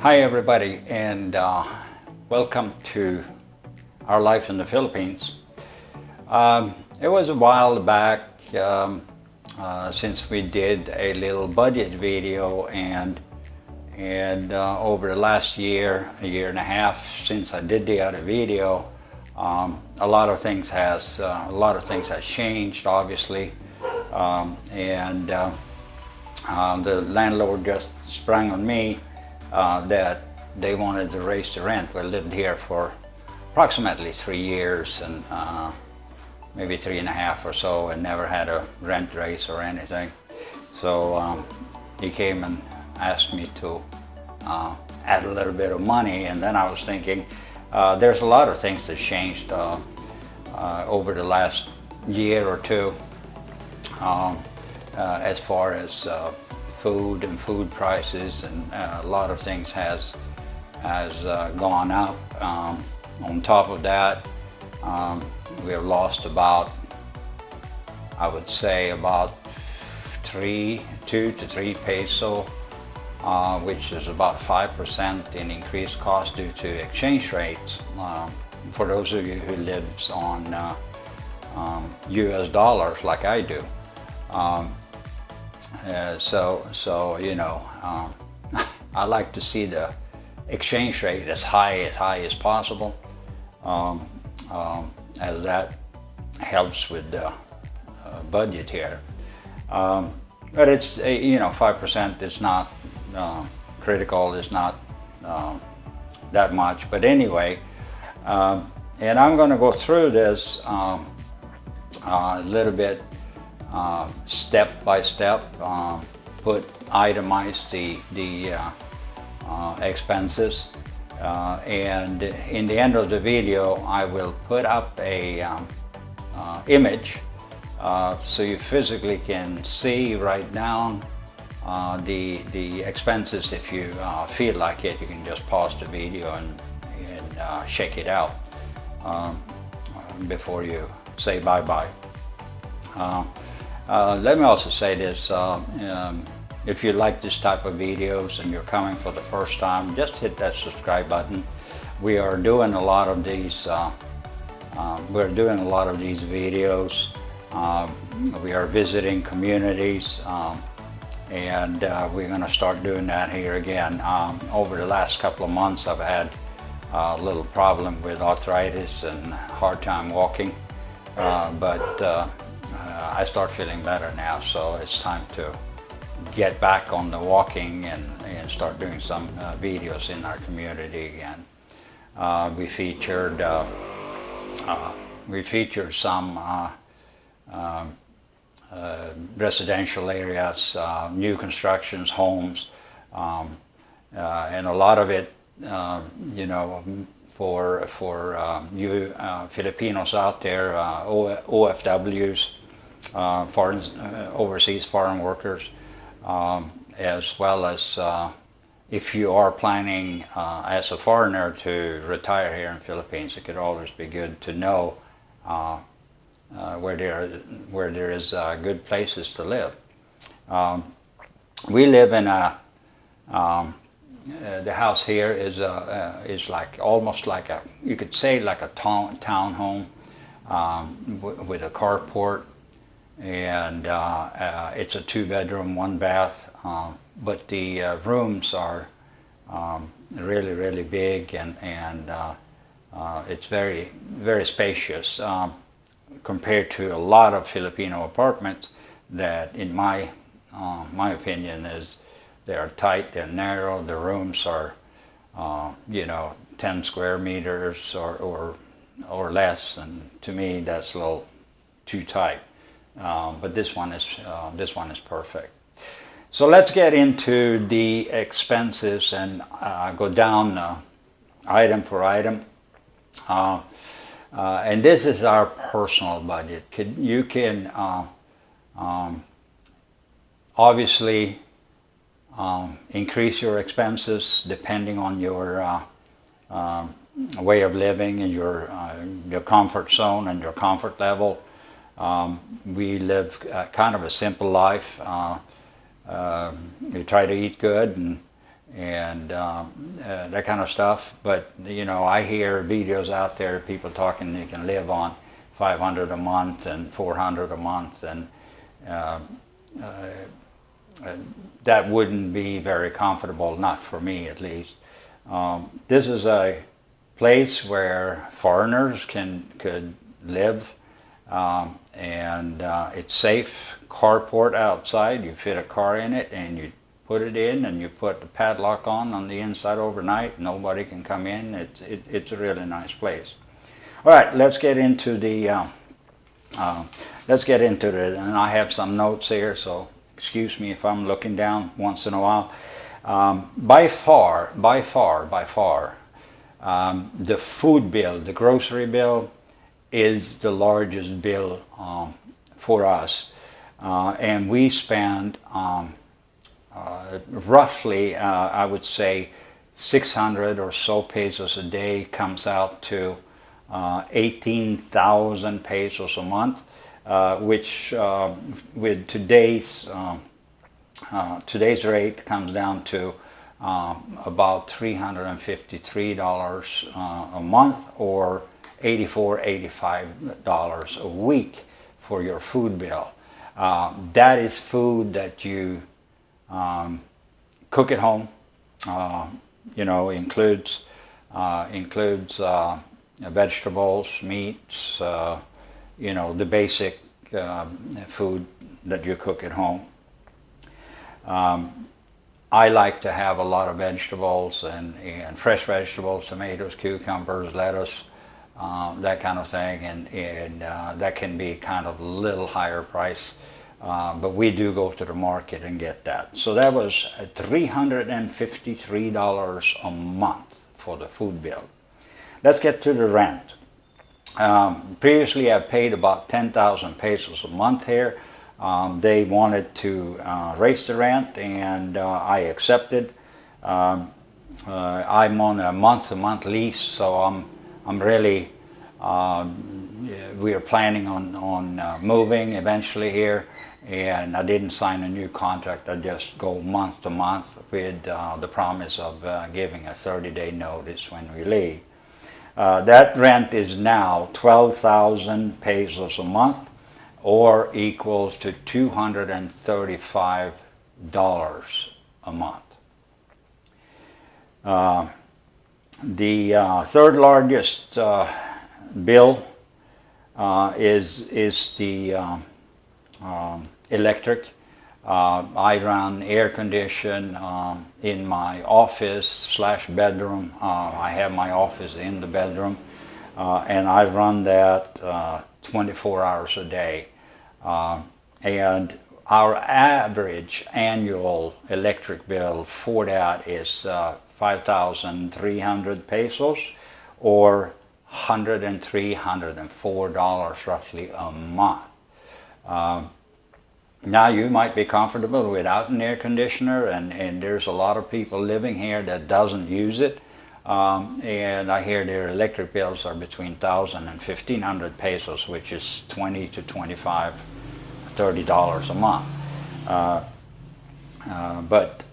Hi everybody, and welcome to our life in the Philippines. It was a while back since we did a little budget video, and over the last year, a year and a half since I did the other video, a lot of things has changed, obviously, and the landlord just sprang on me that they wanted to raise the rent. We lived here for approximately 3 years and maybe 3.5 or so, and never had a rent raise or anything. So he came and asked me to add a little bit of money, and then I was thinking there's a lot of things that changed over the last year or two as far as food and food prices, and a lot of things has gone up. On top of that, we have lost about, I would say, about 2 to 3 peso, which is about 5% in increased cost due to exchange rates. For those of you who lives on US dollars like I do. So you know, I like to see the exchange rate as high as possible, as that helps with the budget here. But it's, you know, 5% is not critical, is not that much. But anyway, and I'm going to go through this a little bit step by step, itemize the expenses, and in the end of the video I will put up a image so you physically can see right now the expenses. If you feel like it, you can just pause the video and check it out before you say bye-bye. Let me also say this, if you like this type of videos and you're coming for the first time, just hit that subscribe button. We are doing a lot of these videos. We are visiting communities, and we're going to start doing that here again. Over the last couple of months I've had a little problem with arthritis and hard time walking, but I start feeling better now, so it's time to get back on the walking and start doing some videos in our community again. We featured some residential areas, new constructions, homes, and a lot of it, you know, for you Filipinos out there, OFWs, overseas foreign workers, as well as if you are planning as a foreigner to retire here in Philippines, it could always be good to know where there is good places to live. We live in a the house here is like almost like a, you could say, like a town home with a carport, and it's a 2-bedroom, 1-bath, but the rooms are really big, and it's very spacious compared to a lot of Filipino apartments that, in my opinion, is they are tight, they're narrow, the rooms are you know, 10 square meters or less, and to me that's a little too tight. But this one is perfect. So let's get into the expenses and go down item for item. And this is our personal budget. You can obviously increase your expenses depending on your way of living and your comfort zone and your comfort level. We live kind of a simple life. We try to eat good, and and that kind of stuff. But you know, I hear videos out there, people talking they can live on $500 a month and $400 a month, and that wouldn't be very comfortable, not for me at least. This is a place where foreigners could live, and it's safe. Carport outside, you fit a car in it and you put it in and you put the padlock on the inside overnight. Nobody can come in. It's a really nice place. All right, let's get into the and I have some notes here, so excuse me if I'm looking down once in a while. By far, the food bill, the grocery bill, is the largest bill for us, and we spend roughly, I would say, 600 or so pesos a day, comes out to 18,000 pesos a month, which with today's rate comes down to about $353 a month, or $85 a week for your food bill. That is food that you cook at home. You know, includes vegetables, meats, you know, the basic food that you cook at home. I like to have a lot of vegetables and fresh vegetables, tomatoes, cucumbers, lettuce, that kind of thing, and that can be kind of a little higher price, but we do go to the market and get that. So that was $353 a month for the food bill. Let's get to the rent. Previously I paid about 10,000 pesos a month here. They wanted to raise the rent, and I accepted. I'm on a month-to-month lease, so I'm really we are planning on moving eventually here, and I didn't sign a new contract. I just go month to month with the promise of giving a 30-day notice when we leave. That rent is now 12,000 pesos a month, or equals to $235 a month. The third largest bill is the electric. I run air condition in my office / bedroom. I have my office in the bedroom, and I run that 24 hours a day. And our average annual electric bill for that is 5,300 pesos, or $103–104 roughly a month. Now you might be comfortable without an air conditioner, and there's a lot of people living here that doesn't use it. And I hear their electric bills are between 1,000 and 1,500 pesos, which is $20 to $25, $30 a month. But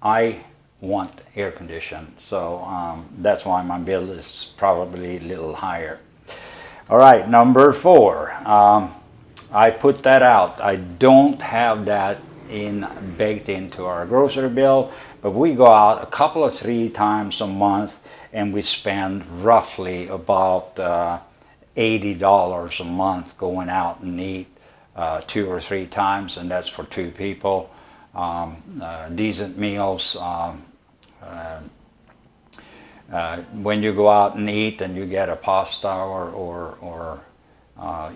I want air conditioning, so that's why my bill is probably a little higher. All right, number 4. I put that out. I don't have that baked into our grocery bill, but we go out a couple of 3 times a month, and we spend roughly about $80 a month going out and eat 2 or 3 times, and that's for 2 people. Decent meals. When you go out and eat and you get a pasta or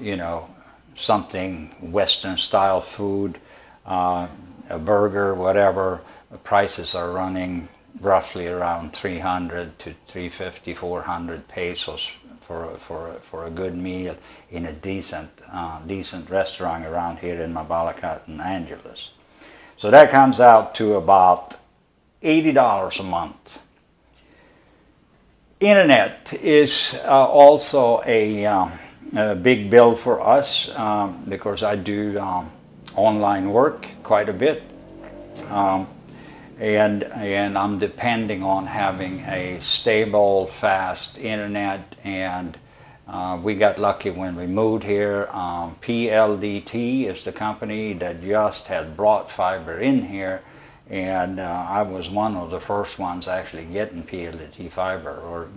you know, something Western style food, a burger, whatever, the prices are running roughly around 300 to 350, 400 pesos for a good meal in a decent restaurant around here in Mabalacat and Angeles. So that comes out to about $80 a month. Internet is also a big bill for us, because I do online work quite a bit, and I'm depending on having a stable, fast internet. And we got lucky when we moved here. PLDT is the company that just had brought fiber in here, and I was one of the first ones actually getting PLDT fiber, or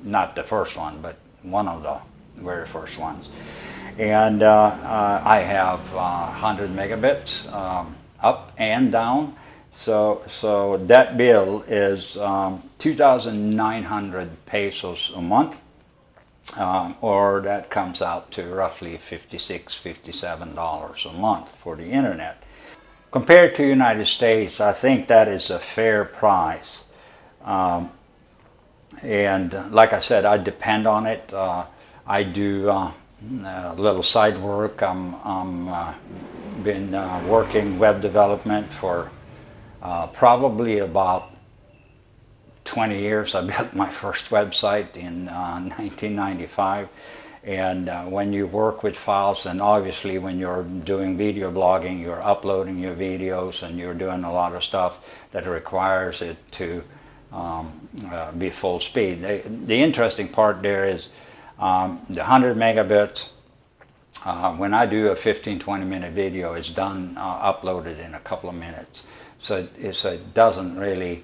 not the first one, but one of the very first ones. And I have 100 megabits up and down. So that bill is 2,900 pesos a month, or that comes out to roughly $56, $57 a month for the internet. Compared to the United States, I think that is a fair price. And like I said, I depend on it. I do a little side work. I'm been working web development for probably about 20 years. I built my first website in 1995. And when you work with files, and obviously when you're doing video blogging, you're uploading your videos and you're doing a lot of stuff that requires it to be full speed. The interesting part there is the 100 megabits. When I do a 15-20 minute video, it's done, uploaded in a couple of minutes. So it doesn't really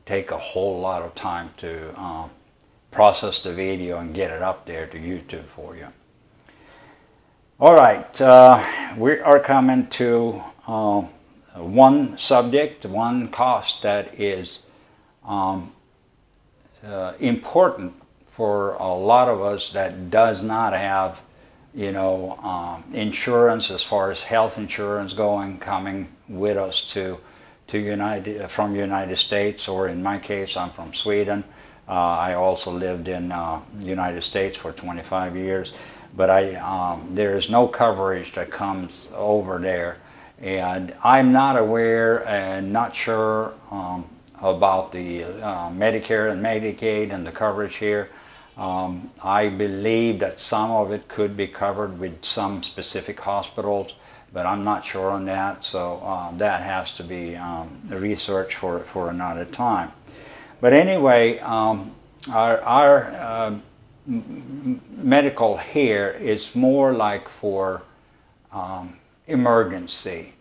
take a whole lot of time to process the video and get it up there to YouTube for you. All right, we are coming to one subject, one cost that is important for a lot of us that does not have, you know, insurance, as far as health insurance coming with us to from United States, or in my case, I'm from Sweden. I also lived in the United States for 25 years, but there is no coverage that comes over there, and I'm not aware and not sure about the Medicare and Medicaid and the coverage here. I believe that some of it could be covered with some specific hospitals, but I'm not sure on that, so that has to be researched for another time. But anyway, our medical here is more like for emergency,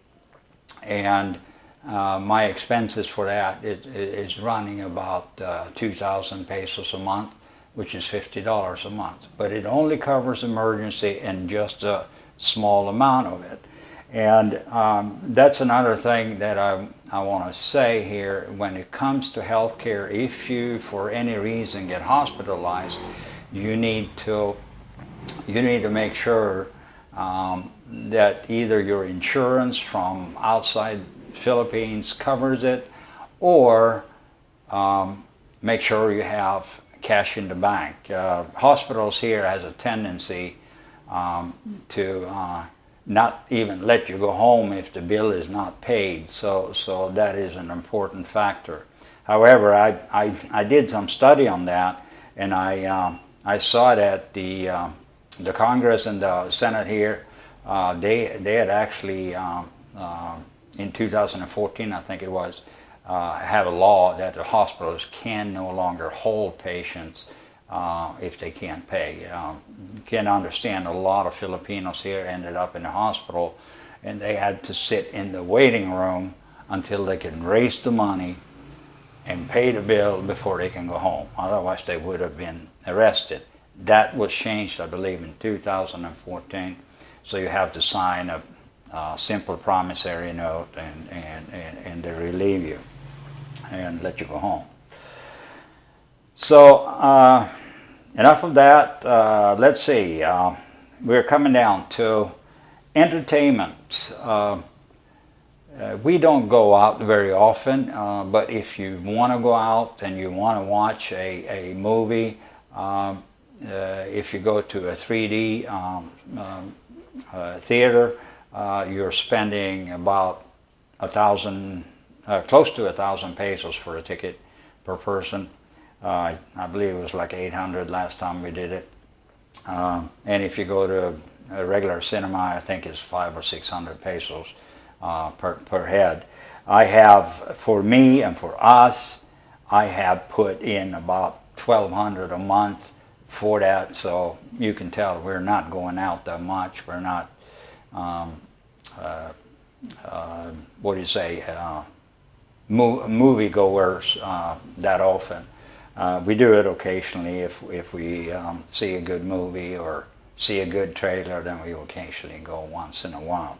and my expenses for that is running about 2,000 pesos a month, which is $50 a month. But it only covers emergency and just a small amount of it. And that's another thing that I want to say here. When it comes to healthcare, if you for any reason get hospitalized, you need to make sure that either your insurance from outside Philippines covers it, or make sure you have cash in the bank. Hospitals here has a tendency to not even let you go home if the bill is not paid. So that is an important factor. However, I did some study on that, and I saw that the Congress and the Senate here, they had actually in 2014, I think it was, have a law that the hospitals can no longer hold patients if they can't pay. You can understand a lot of Filipinos here ended up in the hospital, and they had to sit in the waiting room until they can raise the money and pay the bill before they can go home. Otherwise they would have been arrested. That was changed, I believe, in 2014. So you have to sign a simple promissory note, and they relieve you and let you go home. So enough of that. Let's see. We're coming down to entertainment. We don't go out very often, but if you want to go out and you want to watch a movie, if you go to a 3D theater, you're spending about 1,000, close to 1,000 pesos for a ticket per person. I believe it was like 800 last time we did it. And if you go to a regular cinema, I think it's 500 or 600 pesos per head. I have, for me and for us, I have put in about $1,200 a month for that, so you can tell we're not going out that much. We're not, what do you say, movie goers that often. We do it occasionally if we see a good movie or see a good trailer, then we occasionally go once in a while.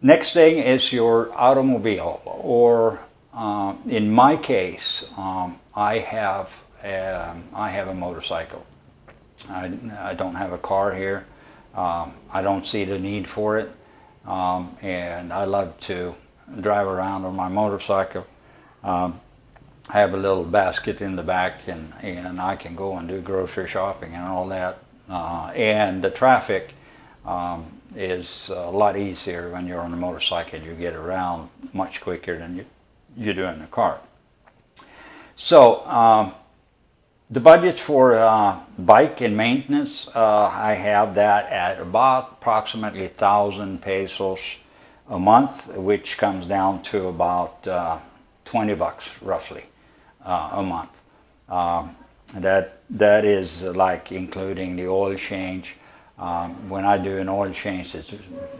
Next thing is your automobile, or in my case, I have a motorcycle. I don't have a car here. I don't see the need for it, and I love to drive around on my motorcycle. I have a little basket in the back, and I can go and do grocery shopping and all that. And the traffic is a lot easier when you're on a motorcycle. You get around much quicker than you do in the car. So the budget for bike and maintenance, I have that at about approximately 1,000 pesos a month, which comes down to about $20 roughly a month. That is like including the oil change. When I do an oil change, it's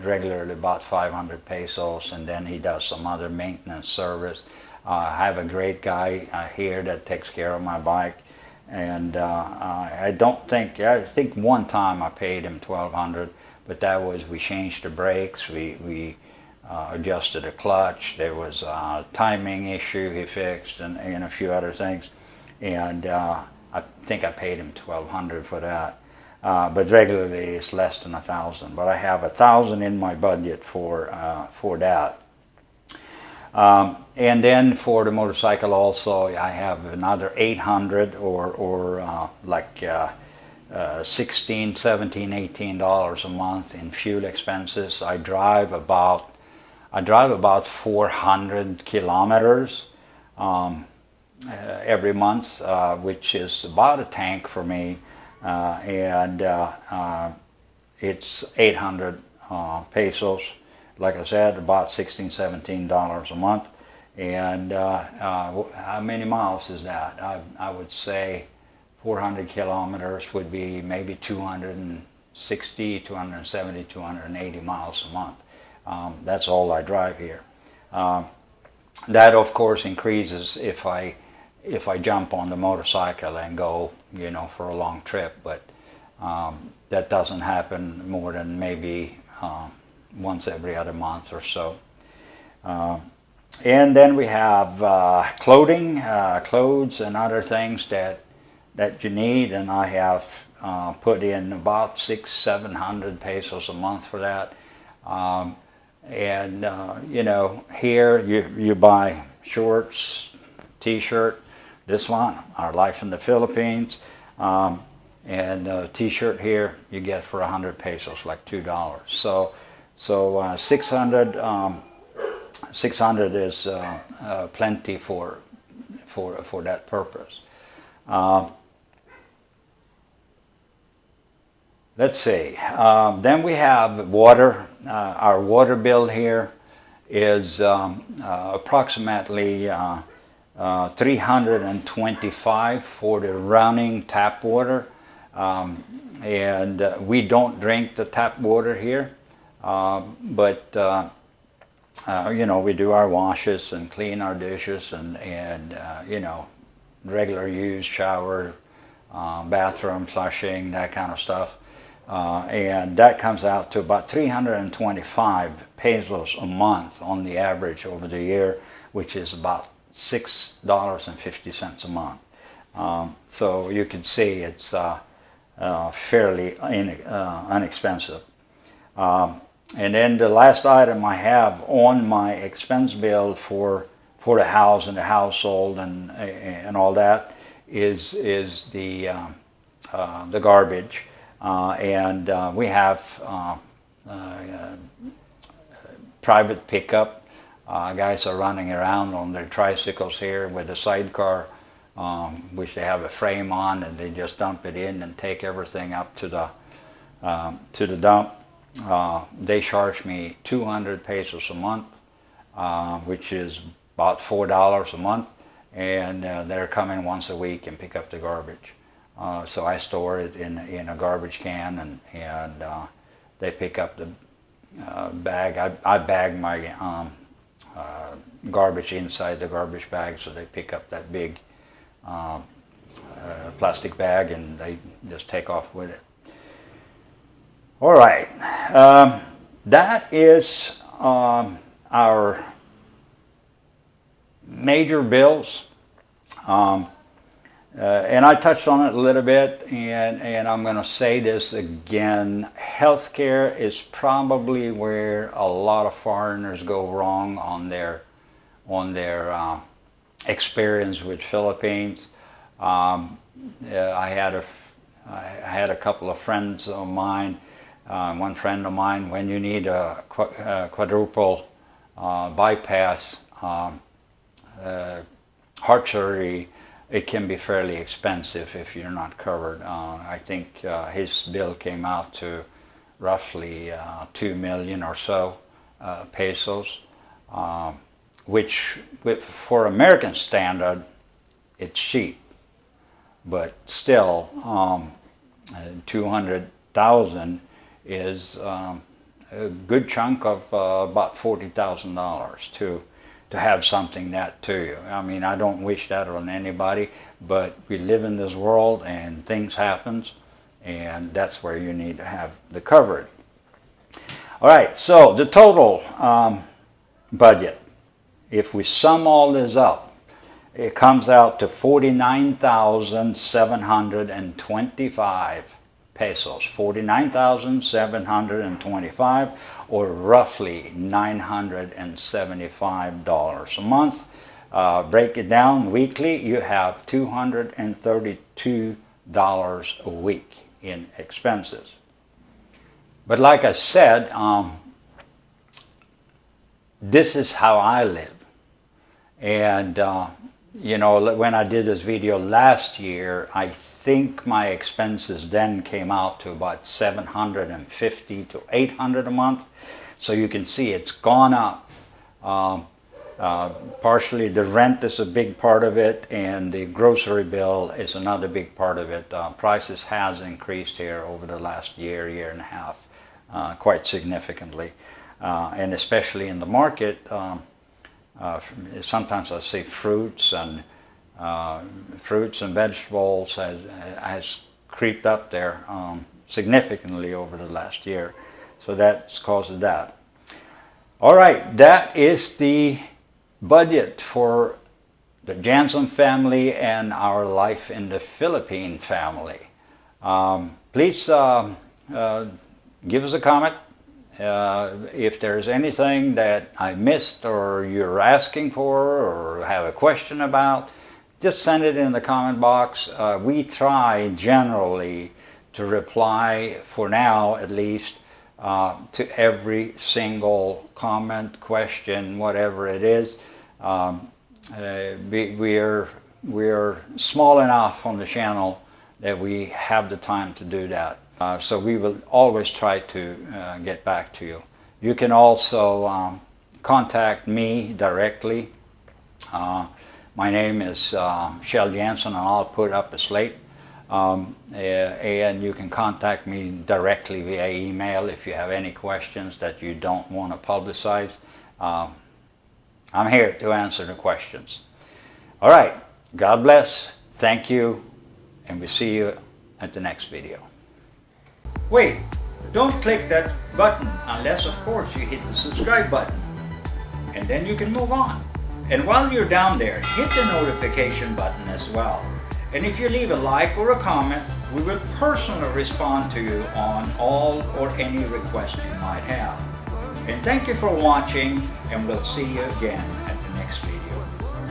regularly about 500 pesos, and then he does some other maintenance service. I have a great guy here that takes care of my bike, and I think one time I paid him 1,200, but that was, we changed the brakes, we adjusted a clutch, there was a timing issue he fixed, and a few other things, and I think I paid him 1,200 for that. But regularly it's less than 1,000. But I have 1,000 in my budget for that. And then for the motorcycle also, I have another 800 or like $16, $17, $18 a month in fuel expenses. I drive about 400 kilometers every month, which is about a tank for me. And it's 800 pesos, like I said, about $16, $17 a month. And how many miles is that? I would say 400 kilometers would be maybe 260, 270, 280 miles a month. That's all I drive here. That of course increases if I jump on the motorcycle and go, for a long trip, but that doesn't happen more than maybe once every other month or so. And then we have clothes and other things that you need, and I have put in about 600-700 pesos a month for that. Here you buy shorts, t-shirt. This one, Our Life in the Philippines, and a t-shirt here you get for 100 pesos, like $2. So 600 is plenty for that purpose. Let's see. Then we have water. Our water bill here is approximately 325 for the running tap water, and we don't drink the tap water here, but we do our washes and clean our dishes and regular use, shower, bathroom flushing, that kind of stuff, and that comes out to about 325 pesos a month on the average over the year, which is about $6.50 a month. So you can see it's fairly inexpensive. And then the last item I have on my expense bill for the house and the household and all that is the garbage. And we have private pickup. Guys are running around on their tricycles here with a sidecar, which they have a frame on, and they just dump it in and take everything up to the dump. they charge me 200 pesos a month, which is about $4 a month, and they're coming once a week and pick up the garbage. So I store it in a garbage can, and they pick up the bag. I bag my garbage inside the garbage bag, so they pick up that big plastic bag and they just take off with it. All right, that is our major bills. And I touched on it a little bit, and I'm going to say this again. Healthcare is probably where a lot of foreigners go wrong on their experience with Philippines. I had a couple of friends of mine. One friend of mine, when you need a quadruple bypass heart surgery, it can be fairly expensive if you're not covered. I think his bill came out to roughly 2 million or so pesos, which for American standard, it's cheap. But still, 200,000 is a good chunk of about $40,000 to have something that to you. I mean, I don't wish that on anybody, but we live in this world and things happen, and that's where you need to have the coverage. All right, so the total budget, if we sum all this up, it comes out to 49,725 pesos, 49,725, or roughly $975 a month. Break it down weekly, you have $232 a week in expenses. But like I said, this is how I live. And you know, when I did this video last year, I think my expenses then came out to about $750 to $800 a month. So you can see it's gone up. Partially the rent is a big part of it, and the grocery bill is another big part of it. Prices has increased here over the last year and a half, quite significantly. And especially in the market, sometimes I see fruits and vegetables has creeped up there significantly over the last year. So that's caused that. All right, that is the budget for the Jansen family and our life in the Philippine family. Please give us a comment. If there's anything that I missed or you're asking for or have a question about, just send it in the comment box. We try generally to reply, for now at least, to every single comment, question, whatever it is. We're small enough on the channel that we have the time to do that. So we will always try to get back to you. You can also contact me directly. My name is Kjell Jansen, and I'll put up a slate. And you can contact me directly via email if you have any questions that you don't want to publicize. I'm here to answer the questions. All right, God bless, thank you, and we'll see you at the next video. Wait, don't click that button unless, of course, you hit the subscribe button, and then you can move on. And while you're down there, hit the notification button as well. And if you leave a like or a comment, we will personally respond to you on all or any request you might have. And thank you for watching, and we'll see you again at the next video.